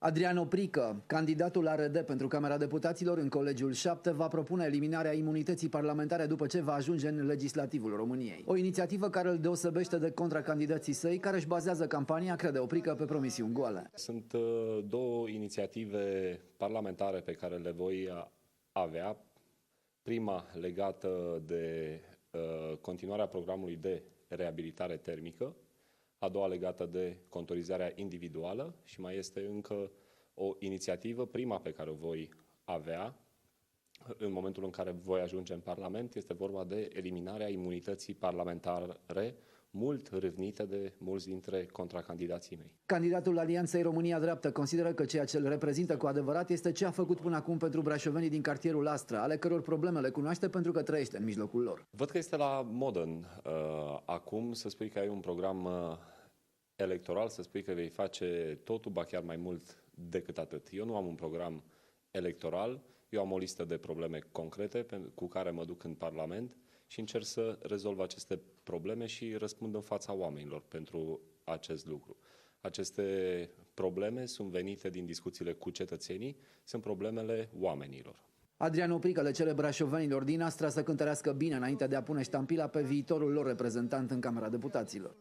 Adrian Oprică, candidatul ARD pentru Camera Deputaților în Colegiul 7, va propune eliminarea imunității parlamentare după ce va ajunge în legislativul României. O inițiativă care îl deosebește de contracandidații săi, care își bazează campania, crede Oprică, pe promisiuni goale. Sunt două inițiative parlamentare pe care le voi avea. Prima legată de continuarea programului de reabilitare termică, a doua legată de contorizarea individuală și mai este încă o inițiativă, prima pe care o voi avea în momentul în care voi ajunge în Parlament, este vorba de eliminarea imunității parlamentare, mult râvnită de mulți dintre contracandidații mei. Candidatul Alianței România Dreaptă consideră că ceea ce îl reprezintă cu adevărat este ce a făcut până acum pentru brașovenii din cartierul Astra, ale căror probleme le cunoaște pentru că trăiește în mijlocul lor. Văd că este la modă acum să spui că ai un program electoral, să spui că vei face totul, ba chiar mai mult decât atât. Eu nu am un program electoral, eu am o listă de probleme concrete cu care mă duc în Parlament și încerc să rezolv aceste probleme și răspund în fața oamenilor pentru acest lucru. Aceste probleme sunt venite din discuțiile cu cetățenii, sunt problemele oamenilor. Adrian Oprică le cere brașovenilor din Astra să cântărească bine înainte de a pune ștampila pe viitorul lor reprezentant în Camera Deputaților.